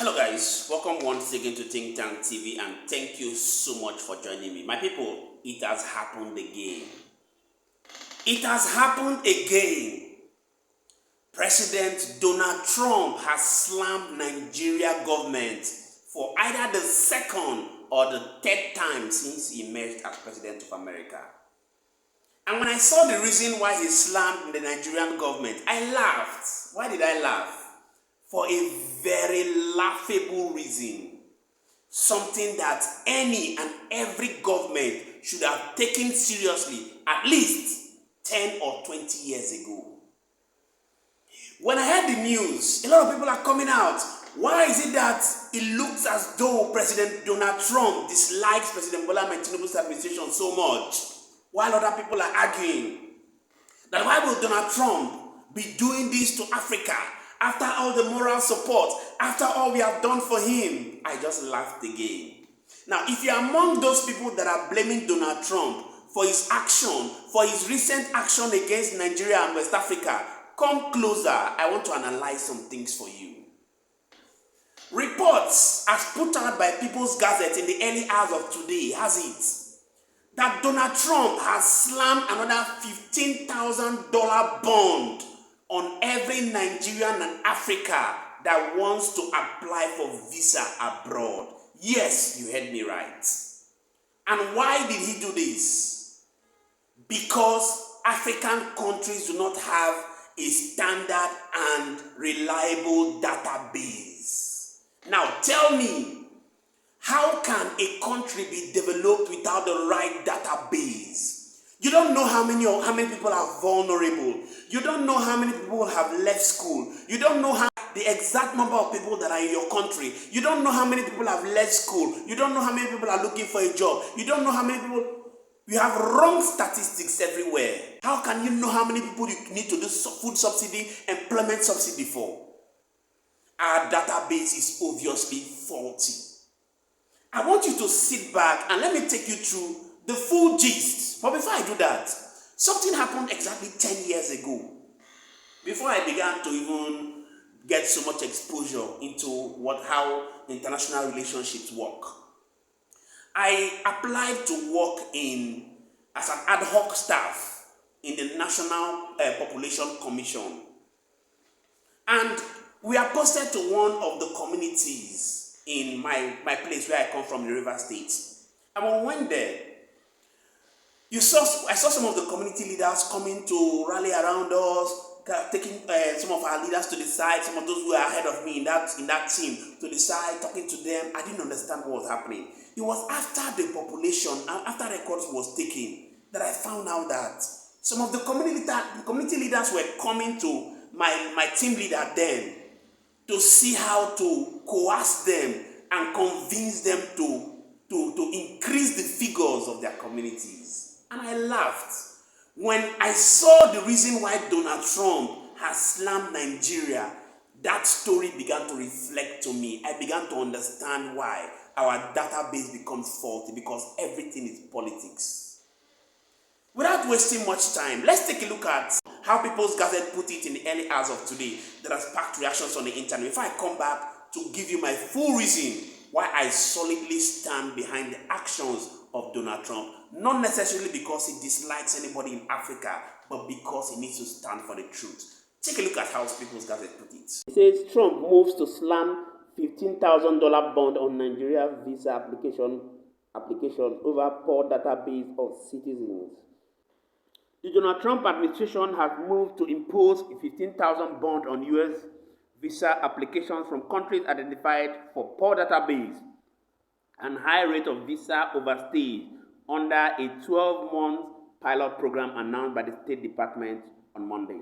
Hello guys, welcome once again to Think Tank TV and thank you so much for joining me. My people, it has happened again. It has happened again. President Donald Trump has slammed Nigeria government for either the second or the third time since he emerged as President of America. And when I saw the reason why he slammed the Nigerian government, I laughed. Why did I laugh? For a very laughable reason. Something that any and every government should have taken seriously at least 10 or 20 years ago. When I heard the news, a lot of people are coming out. Why is it that it looks as though President Donald Trump dislikes President Tinubu's administration so much, while other people are arguing that why will Donald Trump be doing this to Africa? After all the moral support, after all we have done for him, I just laughed again. Now, if you're among those people that are blaming Donald Trump for his action, for his recent action against Nigeria and West Africa, come closer. I want to analyze some things for you. Reports as put out by People's Gazette in the early hours of today has it that Donald Trump has slammed another $15,000 bond on every Nigerian and Africa that wants to apply for visa abroad. Yes, you heard me right. And why did he do this? Because African countries do not have a standard and reliable database. Now tell me, how can a country be developed without the right database? You don't know how many people are vulnerable. You don't know how many people have left school. You don't know the exact number of people that are in your country. You don't know how many people have left school. You don't know how many people are looking for a job. You don't know how many people. You have wrong statistics everywhere. How can you know how many people you need to do food subsidy, employment subsidy for? Our database is obviously faulty. I want you to sit back and let me take you through the full gist. But before I do that, something happened exactly 10 years ago. Before I began to even get so much exposure into how international relationships work, I applied to work as an ad hoc staff in the National Population Commission. And we are posted to one of the communities in my place where I come from, the River State. And when we went there, I saw some of the community leaders coming to rally around us, taking some of our leaders to the side, some of those who were ahead of me in that team to the side, talking to them. I didn't understand what was happening. It was after the population, after records was taken, that I found out that some of the community leaders were coming to my team leader then to see how to coerce them and convince them to increase the figures of their communities. And I laughed when I saw the reason why Donald Trump has slammed Nigeria. That story began to reflect to me. I began to understand why our database becomes faulty, because everything is politics. Without wasting much time, let's take a look at how People's Gazette put it in the early hours of today that has sparked reactions on the internet. Before I come back to give you my full reason why I solidly stand behind the actions of Donald Trump, not necessarily because he dislikes anybody in Africa, but because he needs to stand for the truth. Take a look at how People's Gazette put it. It says Trump moves to slam $15,000 bond on Nigeria visa application over poor database of citizens. The Donald Trump administration has moved to impose a $15,000 bond on U.S. visa applications from countries identified for poor database and high rate of visa overstay under a 12-month pilot program announced by the State Department on Monday.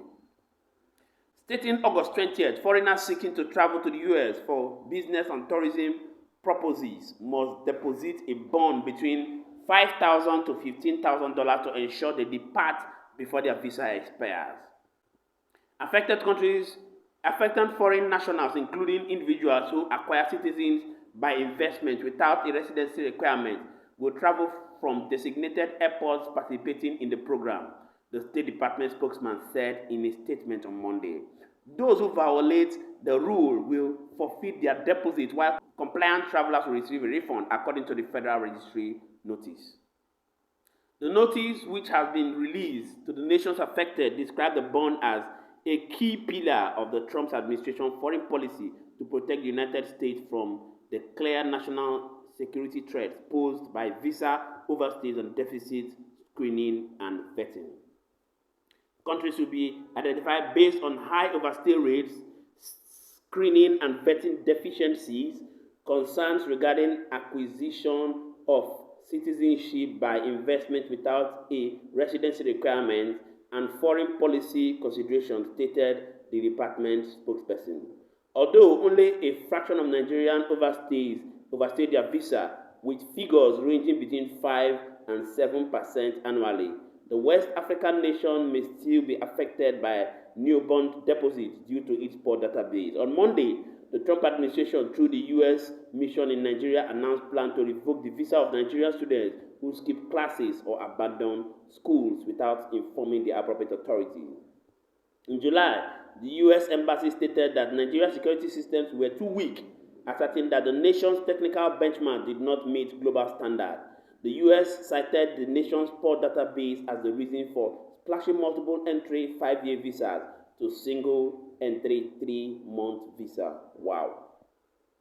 Stating August 20th, foreigners seeking to travel to the U.S. for business and tourism purposes must deposit a bond between $5,000 to $15,000 to ensure they depart before their visa expires. Affected foreign nationals, including individuals who acquire citizens by investment without a residency requirement, will travel from designated airports participating in the program, the State Department spokesman said in a statement on Monday. Those who violate the rule will forfeit their deposit, while compliant travelers will receive a refund according to the Federal Registry notice. The notice, which has been released to the nations affected, described the ban as a key pillar of the Trump administration's foreign policy to protect the United States from the clear national security threats posed by visa overstays and deficit screening and vetting. Countries will be identified based on high overstay rates, screening and vetting deficiencies, concerns regarding acquisition of citizenship by investment without a residency requirement, and foreign policy considerations, stated the department spokesperson. Although only a fraction of Nigerians overstay their visa, with figures ranging between 5 and 7% annually, the West African nation may still be affected by newborn deposits due to its poor database. On Monday, the Trump administration, through the U.S. mission in Nigeria, announced plans to revoke the visa of Nigerian students who skip classes or abandon schools without informing the appropriate authorities. In July, the U.S. Embassy stated that Nigeria's security systems were too weak, asserting that the nation's technical benchmark did not meet global standards. The U.S. cited the nation's poor database as the reason for splashing multiple entry 5-year visas to single entry 3-month visa. Wow.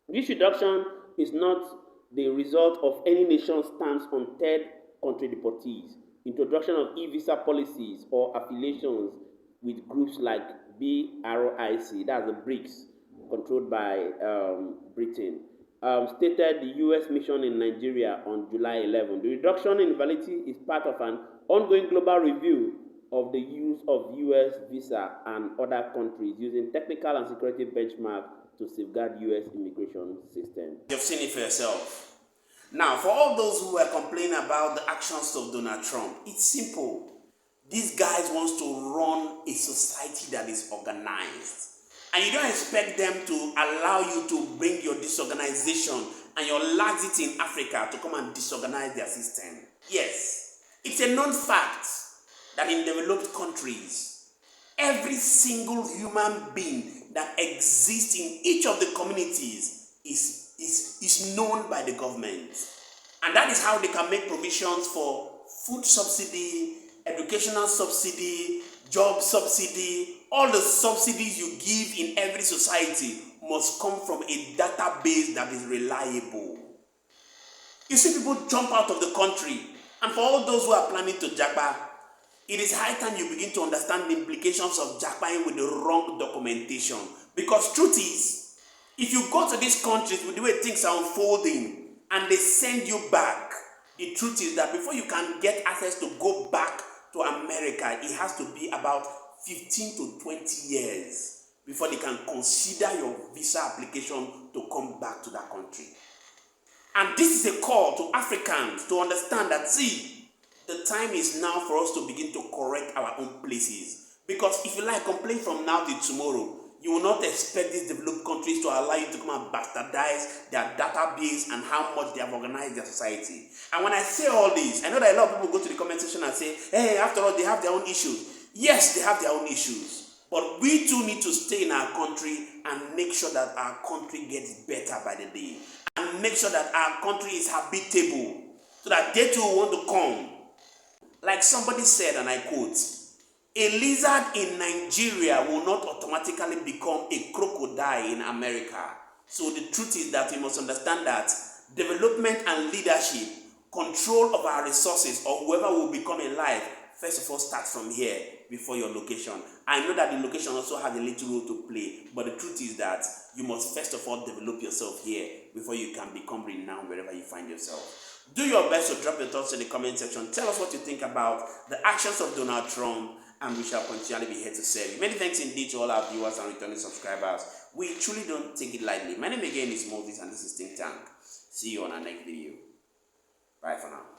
This reduction is not the result of any nation's stance on third country deportees, introduction of e-visa policies, or affiliations with groups like BRIC, that's the BRICS, controlled by Britain, stated the U.S. mission in Nigeria on July 11. The reduction in validity is part of an ongoing global review of the use of U.S. visa and other countries using technical and security benchmarks to safeguard U.S. immigration system. You've seen it for yourself. Now, for all those who were complaining about the actions of Donald Trump, it's simple. These guys want to run a society that is organized. And you don't expect them to allow you to bring your disorganization and your laxity in Africa to come and disorganize their system. Yes, it's a known fact that in developed countries, every single human being that exists in each of the communities is known by the government. And that is how they can make provisions for food subsidy, educational subsidy, job subsidy. All the subsidies you give in every society must come from a database that is reliable. You see people jump out of the country, and for all those who are planning to japa, it is high time you begin to understand the implications of japaing with the wrong documentation. Because truth is, if you go to these countries with the way things are unfolding and they send you back, the truth is that before you can get access to go back to America, it has to be about 15 to 20 years before they can consider your visa application to come back to that country. And this is a call to Africans to understand that, see, the time is now for us to begin to correct our own places. Because if you like, complain from now till tomorrow, you will not expect these developed countries to allow you to come and bastardize their database and how much they have organized their society. And when I say all this, I know that a lot of people go to the comment section and say, hey, after all, they have their own issues. Yes, they have their own issues. But we too need to stay in our country and make sure that our country gets better by the day. And make sure that our country is habitable so that they too want to come. Like somebody said, and I quote, a lizard in Nigeria will not automatically become a crocodile in America. So the truth is that we must understand that development and leadership, control of our resources, or whoever will become in life, first of all starts from here before your location. I know that the location also has a little role to play, but the truth is that you must first of all develop yourself here before you can become renowned wherever you find yourself. Do your best to drop your thoughts in the comment section. Tell us what you think about the actions of Donald Trump, and we shall continually be here to serve you. Many thanks indeed to all our viewers and returning subscribers. We truly don't take it lightly. My name again is Moses, and this is Think Tank. See you on our next video. Bye for now.